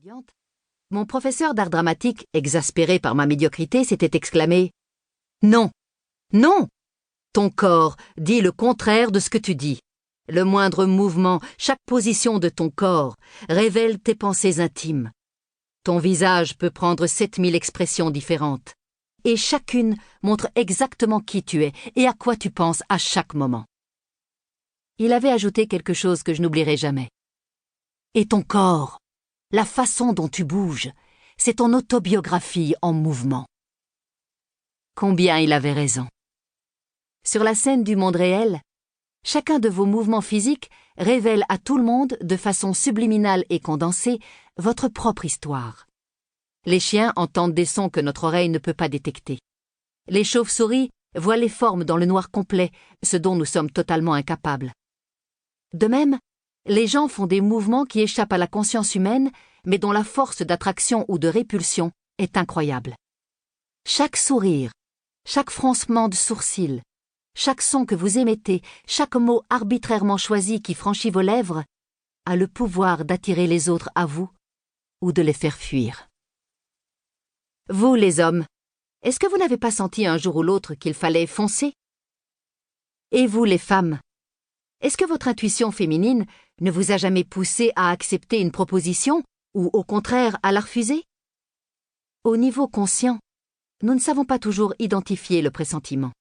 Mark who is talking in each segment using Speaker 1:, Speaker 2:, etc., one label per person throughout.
Speaker 1: étudiante, mon professeur d'art dramatique, exaspéré par ma médiocrité, s'était exclamé « Non, non! Ton corps dit le contraire de ce que tu dis. Le moindre mouvement, chaque position de ton corps révèle tes pensées intimes. Ton visage peut prendre 7000 expressions différentes, et chacune montre exactement qui tu es et à quoi tu penses à chaque moment. » Il avait ajouté quelque chose que je n'oublierai jamais. « Et ton corps, la façon dont tu bouges, c'est ton autobiographie en mouvement. » Combien il avait raison. Sur la scène du monde réel, chacun de vos mouvements physiques révèle à tout le monde, de façon subliminale et condensée, votre propre histoire. Les chiens entendent des sons que notre oreille ne peut pas détecter. Les chauves-souris voient les formes dans le noir complet, ce dont nous sommes totalement incapables. De même, les gens font des mouvements qui échappent à la conscience humaine, mais dont la force d'attraction ou de répulsion est incroyable. Chaque sourire, chaque froncement de sourcils, chaque son que vous émettez, chaque mot arbitrairement choisi qui franchit vos lèvres, a le pouvoir d'attirer les autres à vous ou de les faire fuir. Vous, les hommes, est-ce que vous n'avez pas senti un jour ou l'autre qu'il fallait foncer? Et vous, les femmes, est-ce que votre intuition féminine ne vous a jamais poussé à accepter une proposition ou au contraire à la refuser? Au niveau conscient, nous ne savons pas toujours identifier le pressentiment.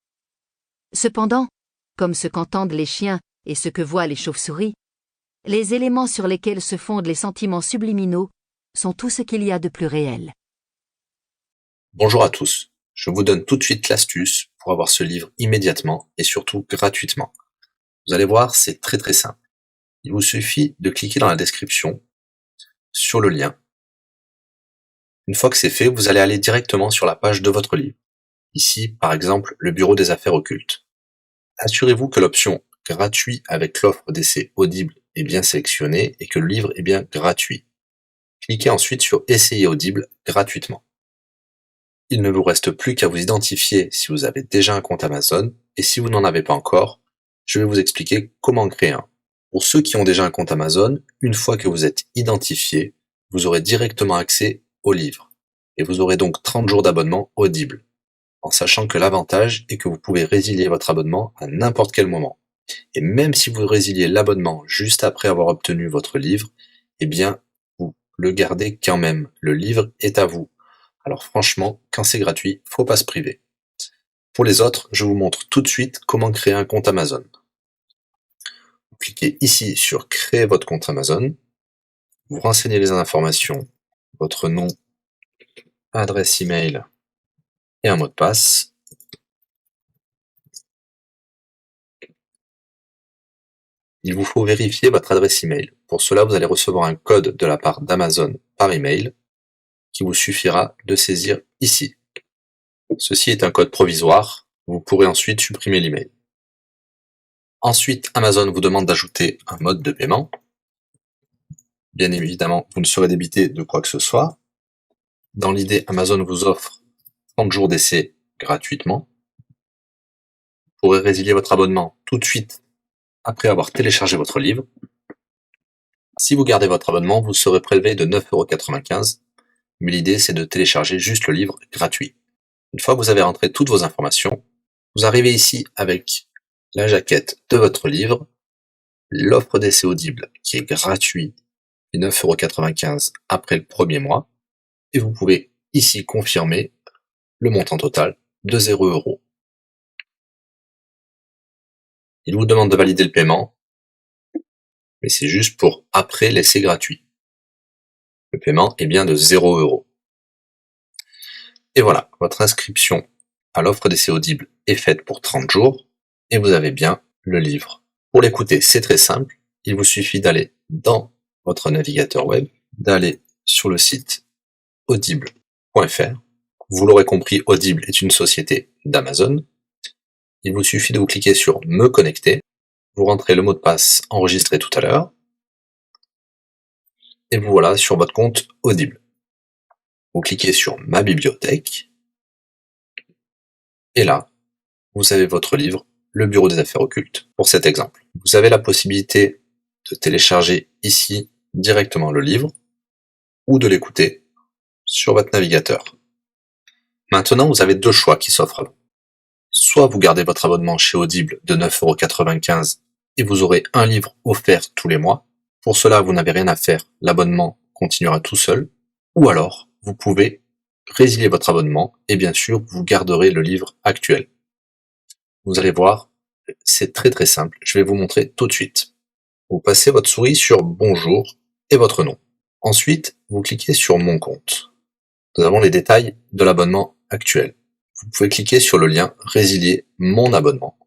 Speaker 1: Cependant, comme ce qu'entendent les chiens et ce que voient les chauves-souris, les éléments sur lesquels se fondent les sentiments subliminaux sont tout ce qu'il y a de plus réel.
Speaker 2: Bonjour à tous, je vous donne tout de suite l'astuce pour avoir ce livre immédiatement et surtout gratuitement. Vous allez voir, c'est très simple. Il vous suffit de cliquer dans la description sur le lien. Une fois que c'est fait, vous allez aller directement sur la page de votre livre. Ici, par exemple, le bureau des affaires occultes. Assurez-vous que l'option gratuit avec l'offre d'essai Audible est bien sélectionnée et que le livre est bien gratuit. Cliquez ensuite sur Essayer Audible gratuitement. Il ne vous reste plus qu'à vous identifier si vous avez déjà un compte Amazon, et si vous n'en avez pas encore, je vais vous expliquer comment créer un. Pour ceux qui ont déjà un compte Amazon, une fois que vous êtes identifié, vous aurez directement accès au livre, et vous aurez donc 30 jours d'abonnement Audible, en sachant que l'avantage est que vous pouvez résilier votre abonnement à n'importe quel moment. Et même si vous résiliez l'abonnement juste après avoir obtenu votre livre, eh bien, vous le gardez quand même. Le livre est à vous. Alors franchement, quand c'est gratuit, faut pas se priver. Pour les autres, je vous montre tout de suite comment créer un compte Amazon. Vous cliquez ici sur Créer votre compte Amazon. Vous renseignez les informations, votre nom, adresse email et un mot de passe. Il vous faut vérifier votre adresse email. Pour cela, vous allez recevoir un code de la part d'Amazon par email qui vous suffira de saisir ici. Ceci est un code provisoire. Vous pourrez ensuite supprimer l'email. Ensuite, Amazon vous demande d'ajouter un mode de paiement. Bien évidemment, vous ne serez débité de quoi que ce soit. Dans l'idée, Amazon vous offre 30 jours d'essai gratuitement. Vous pourrez résilier votre abonnement tout de suite après avoir téléchargé votre livre. Si vous gardez votre abonnement, vous serez prélevé de 9,95 €, mais l'idée c'est de télécharger juste le livre gratuit. Une fois que vous avez rentré toutes vos informations, vous arrivez ici avec la jaquette de votre livre, l'offre d'essai Audible qui est gratuit et 9,95 € après le premier mois, et vous pouvez ici confirmer le montant total de 0 €. Il vous demande de valider le paiement, mais c'est juste pour après l'essai gratuit. Le paiement est bien de 0 €. Et voilà, votre inscription à l'offre d'essai Audible est faite pour 30 jours, et vous avez bien le livre. Pour l'écouter, c'est très simple, il vous suffit d'aller dans votre navigateur web, d'aller sur le site audible.fr. Vous l'aurez compris, Audible est une société d'Amazon. Il vous suffit de vous cliquer sur Me connecter, vous rentrez le mot de passe enregistré tout à l'heure, et vous voilà sur votre compte Audible. Vous cliquez sur Ma bibliothèque, et là, vous avez votre livre, Le bureau des affaires occultes, pour cet exemple. Vous avez la possibilité de télécharger ici directement le livre, ou de l'écouter sur votre navigateur. Maintenant, vous avez deux choix qui s'offrent à vous. Soit vous gardez votre abonnement chez Audible de 9,95 € et vous aurez un livre offert tous les mois. Pour cela, vous n'avez rien à faire, l'abonnement continuera tout seul. Ou alors, vous pouvez résilier votre abonnement et bien sûr, vous garderez le livre actuel. Vous allez voir, c'est très très simple, je vais vous montrer tout de suite. Vous passez votre souris sur Bonjour et votre nom. Ensuite, vous cliquez sur Mon compte. Nous avons les détails de l'abonnement actuel. Vous pouvez cliquer sur le lien Résilier mon abonnement.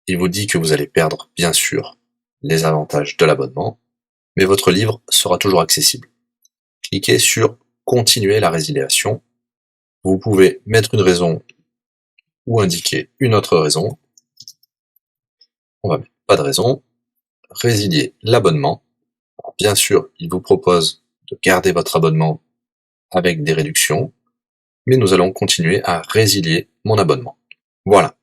Speaker 2: Il vous dit que vous allez perdre, bien sûr, les avantages de l'abonnement, mais votre livre sera toujours accessible. Cliquez sur Continuer la résiliation. Vous pouvez mettre une raison ou indiquer une autre raison. On va mettre pas de raison. Résilier l'abonnement. Bien sûr, il vous propose de garder votre abonnement avec des réductions, mais nous allons continuer à résilier mon abonnement. Voilà,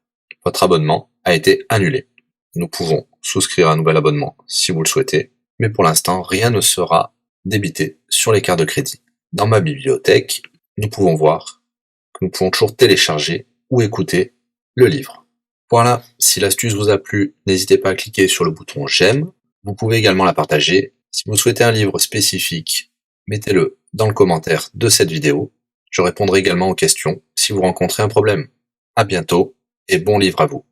Speaker 2: votre abonnement a été annulé. Nous pouvons souscrire un nouvel abonnement si vous le souhaitez, mais pour l'instant, rien ne sera débité sur les cartes de crédit. Dans ma bibliothèque, nous pouvons voir que nous pouvons toujours télécharger ou écouter le livre. Voilà, si l'astuce vous a plu, n'hésitez pas à cliquer sur le bouton j'aime. Vous pouvez également la partager. Si vous souhaitez un livre spécifique, mettez-le dans le commentaire de cette vidéo. Je répondrai également aux questions si vous rencontrez un problème. À bientôt et bon livre à vous.